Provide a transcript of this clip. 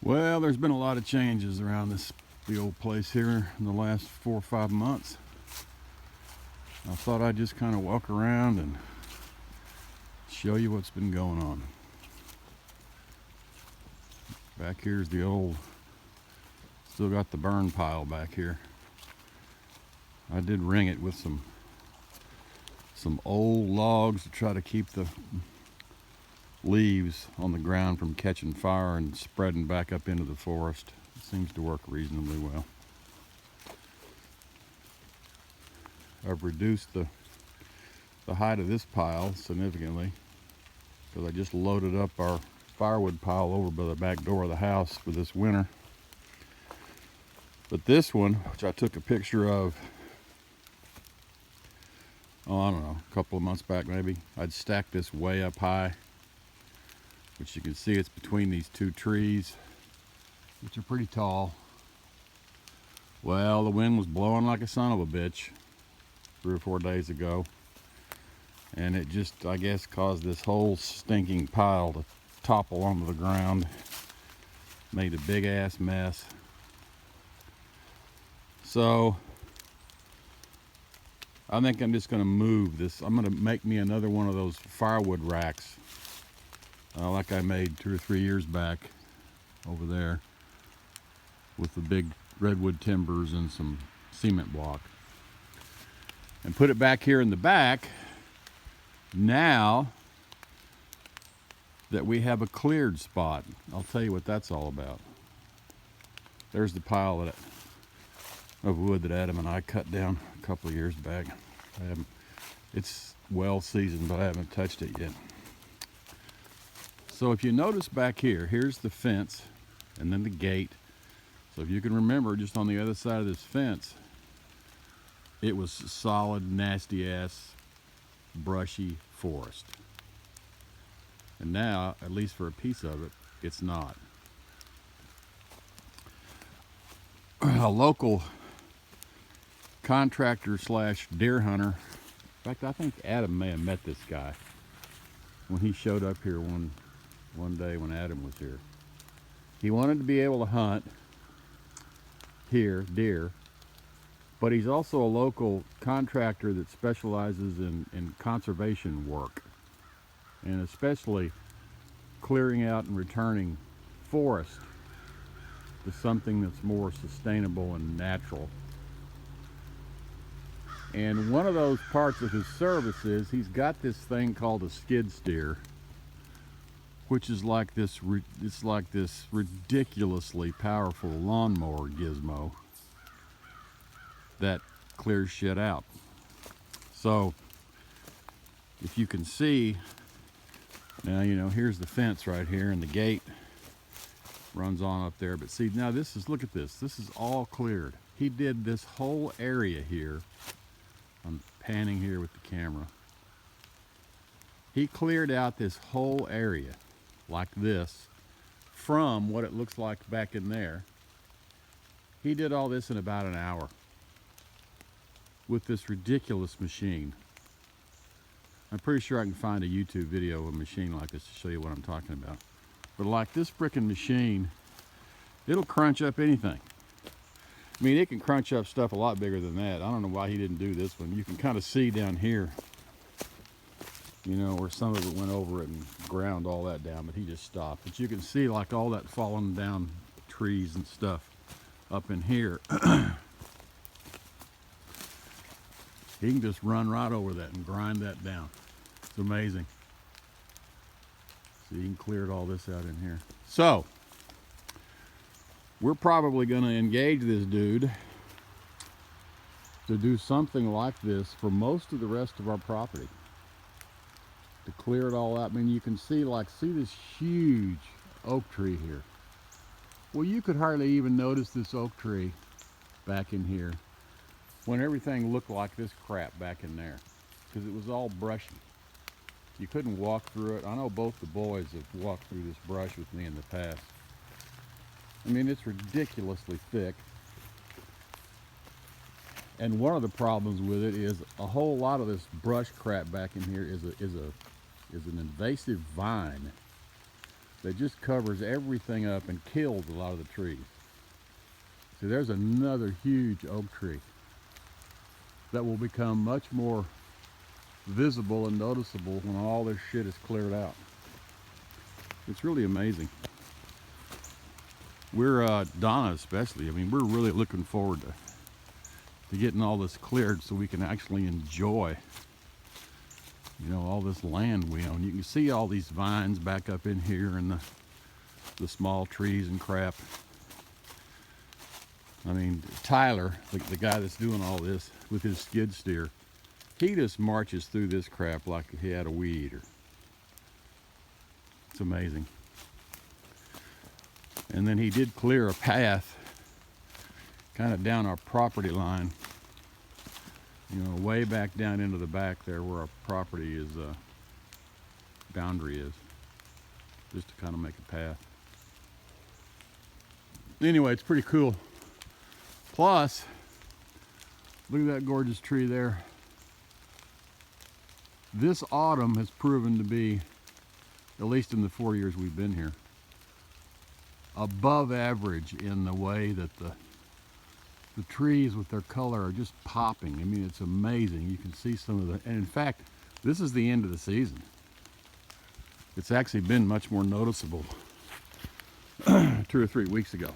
Well, there's been a lot of changes around the old place here in the last 4 or 5 months. I thought I'd just kind of walk around and show you what's been going on. Back here's the old, still got the burn pile back here. I did ring it with some old logs to try to keep the leaves on the ground from catching fire and spreading back up into the forest. It seems to work reasonably well. I've reduced the height of this pile significantly because I just loaded up our firewood pile over by the back door of the house for this winter. But this one, which I took a picture of, I don't know, a couple of months back maybe, I'd stacked this way up high, which you can see it's between these two trees, which are pretty tall. Well, the wind was blowing like a son of a bitch 3 or 4 days ago, and it just, I guess, caused this whole stinking pile to topple onto the ground. Made a big ass mess. So I think I'm just going to move this. I'm going to make me another one of those firewood racks like I made 2 or 3 years back over there with the big redwood timbers and some cement block, and put it back here in the back now that we have a cleared spot. I'll tell you what that's all about. There's the pile of wood that Adam and I cut down a couple of years back. It's well seasoned, but I haven't touched it yet. So if you notice back here, here's the fence and then the gate. So if you can remember, just on the other side of this fence, it was solid, nasty ass, brushy forest. And now, at least for a piece of it, it's not. A local contractor slash deer hunter, in fact, I think Adam may have met this guy when he showed up here one day when Adam was here. He wanted to be able to hunt here, deer, but he's also a local contractor that specializes in conservation work, and especially clearing out and returning forest to something that's more sustainable and natural. And one of those parts of his service is he's got this thing called a skid steer, which is like this ridiculously powerful lawnmower gizmo that clears shit out. So if you can see now, here's the fence right here, and the gate runs on up there. But see, now look at this. This is all cleared. He did this whole area here. I'm panning here with the camera. He cleared out this whole area like this from what it looks like back in there. He did all this in about an hour with this ridiculous machine. I'm pretty sure I can find a YouTube video of a machine like this to show you what I'm talking about. But like this frickin' machine, it'll crunch up anything. I mean, it can crunch up stuff a lot bigger than that. I don't know why he didn't do this one. You can kind of see down here, where some of it went over it and ground all that down, but he just stopped. But you can see like all that falling down trees and stuff up in here. He can just run right over that and grind that down. It's amazing. So you can clear all this out in here. So we're probably going to engage this dude to do something like this for most of the rest of our property, to clear it all out. I mean, you can see this huge oak tree here. Well, you could hardly even notice this oak tree back in here when everything looked like this crap back in there, because it was all brushy. You couldn't walk through it. I know both the boys have walked through this brush with me in the past. I mean, it's ridiculously thick. And one of the problems with it is a whole lot of this brush crap back in here is an invasive vine that just covers everything up and kills a lot of the trees. See, there's another huge oak tree that will become much more visible and noticeable when all this shit is cleared out. It's really amazing. We're, Donna especially, I mean, we're really looking forward to getting all this cleared so we can actually enjoy, you know, all this land we own. You can see all these vines back up in here and the small trees and crap. I mean, Tyler, the guy that's doing all this with his skid steer, he just marches through this crap like he had a weed eater. It's amazing. And then he did clear a path kind of down our property line, you know, way back down into the back there where our property is, boundary is, just to kind of make a path. Anyway, it's pretty cool. Plus, look at that gorgeous tree there. This autumn has proven to be, at least in the 4 years we've been here, above average in the way that the trees with their color are just popping. I mean, it's amazing. You can see some of the, and in fact, this is the end of the season. It's actually been much more noticeable 2 or 3 weeks ago.